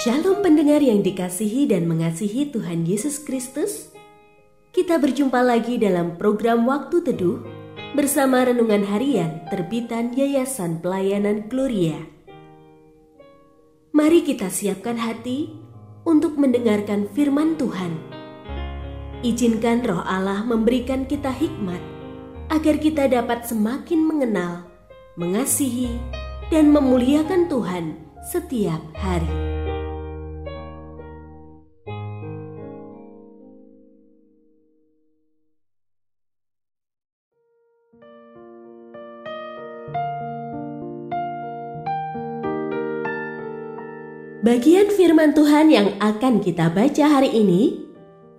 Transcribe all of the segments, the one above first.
Shalom pendengar yang dikasihi dan mengasihi Tuhan Yesus Kristus. Kita berjumpa lagi dalam program Waktu Teduh bersama Renungan Harian terbitan Yayasan Pelayanan Gloria. Mari kita siapkan hati untuk mendengarkan firman Tuhan. Izinkan Roh Allah memberikan kita hikmat agar kita dapat semakin mengenal, mengasihi, dan memuliakan Tuhan setiap hari. Bagian firman Tuhan yang akan kita baca hari ini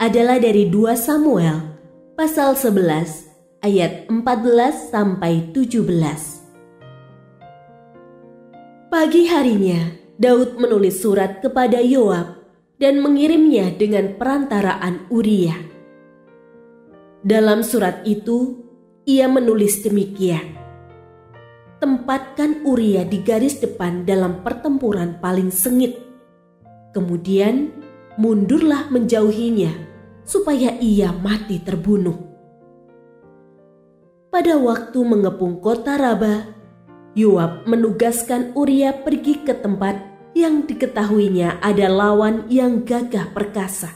adalah dari 2 Samuel pasal 11 ayat 14 sampai 17. Pagi harinya Daud menulis surat kepada Yoab dan mengirimnya dengan perantaraan Uria. Dalam surat itu ia menulis demikian: tempatkan Uria di garis depan dalam pertempuran paling sengit. Kemudian mundurlah menjauhinya supaya ia mati terbunuh. Pada waktu mengepung kota Raba, Yoab menugaskan Uria pergi ke tempat yang diketahuinya ada lawan yang gagah perkasa.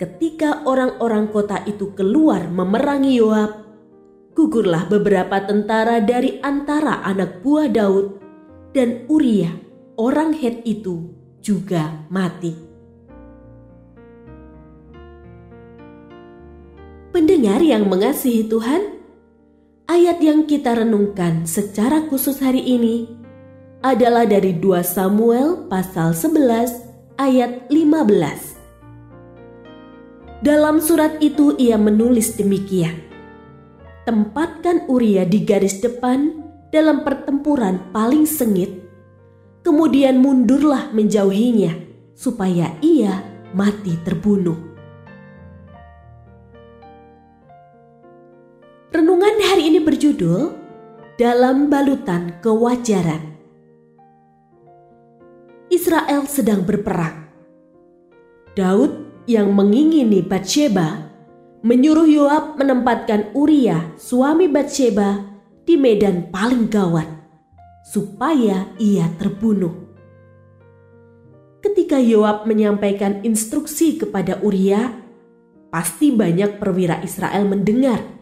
Ketika orang-orang kota itu keluar memerangi Yoab, gugurlah beberapa tentara dari antara anak buah Daud, dan Uria, orang Het itu, juga mati. Pendengar yang mengasihi Tuhan, ayat yang kita renungkan secara khusus hari ini adalah dari 2 Samuel pasal 11 ayat 15. Dalam surat itu ia menulis demikian: tempatkan Uria di garis depan dalam pertempuran paling sengit, kemudian mundurlah menjauhinya supaya ia mati terbunuh. Renungan hari ini berjudul Dalam Balutan Kewajaran. Israel sedang berperang. Daud yang mengingini Batsheba menyuruh Yoab menempatkan Uria, suami Batsheba, di medan paling gawat, supaya ia terbunuh. Ketika Yoab menyampaikan instruksi kepada Uria, pasti banyak perwira Israel mendengar.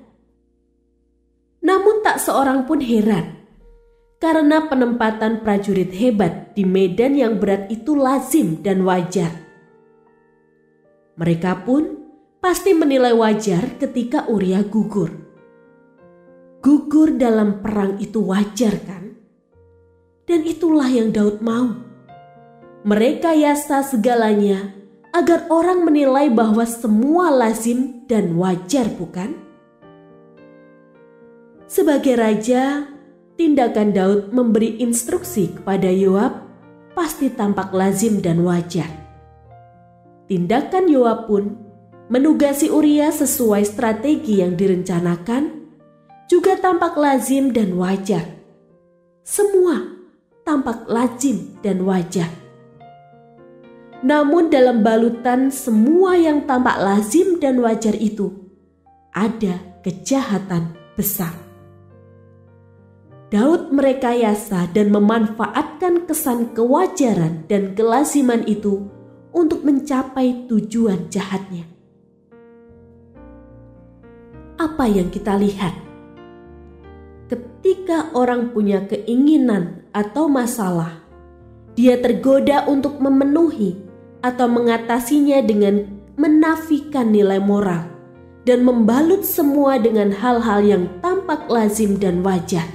Namun tak seorang pun heran, karena penempatan prajurit hebat di medan yang berat itu lazim dan wajar. Mereka pun pasti menilai wajar ketika Uria gugur. Gugur dalam perang itu wajar kan? Dan itulah yang Daud mau. Merekayasa segalanya agar orang menilai bahwa semua lazim dan wajar, bukan? Sebagai raja, tindakan Daud memberi instruksi kepada Yoab pasti tampak lazim dan wajar. Tindakan Yoab pun menugasi Uria sesuai strategi yang direncanakan juga tampak lazim dan wajar. Semua tampak lazim dan wajar. Namun dalam balutan semua yang tampak lazim dan wajar itu ada kejahatan besar. Daud merekayasa dan memanfaatkan kesan kewajaran dan kelaziman itu untuk mencapai tujuan jahatnya. Apa yang kita lihat? Ketika orang punya keinginan atau masalah, dia tergoda untuk memenuhi atau mengatasinya dengan menafikan nilai moral dan membalut semua dengan hal-hal yang tampak lazim dan wajar.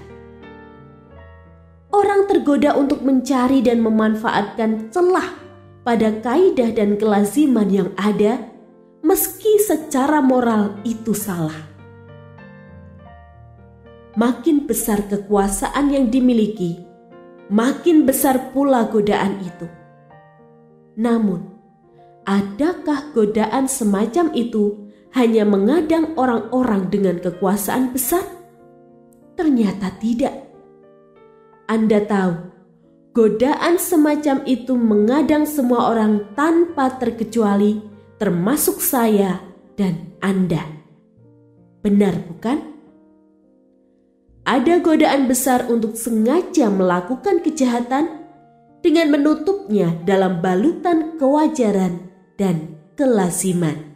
Orang tergoda untuk mencari dan memanfaatkan celah pada kaidah dan kelaziman yang ada, meski secara moral itu salah. Makin besar kekuasaan yang dimiliki, makin besar pula godaan itu. Namun, adakah godaan semacam itu hanya mengadang orang-orang dengan kekuasaan besar? Ternyata tidak. Anda tahu, godaan semacam itu mengadang semua orang tanpa terkecuali, termasuk saya dan Anda. Benar bukan? Ada godaan besar untuk sengaja melakukan kejahatan dengan menutupnya dalam balutan kewajaran dan kelaziman.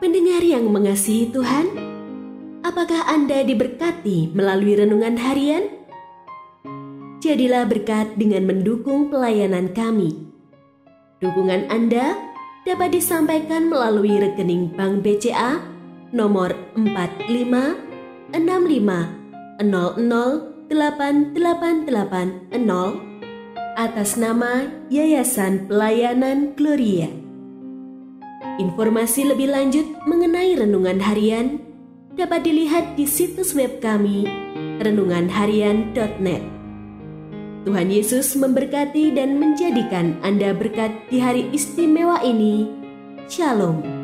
Pendengar yang mengasihi Tuhan, apakah Anda diberkati melalui renungan harian? Jadilah berkat dengan mendukung pelayanan kami. Dukungan Anda dapat disampaikan melalui rekening Bank BCA nomor 4565008880 atas nama Yayasan Pelayanan Gloria. Informasi lebih lanjut mengenai renungan harian dapat dilihat di situs web kami renunganharian.net. Tuhan Yesus memberkati dan menjadikan Anda berkat di hari istimewa ini. Shalom.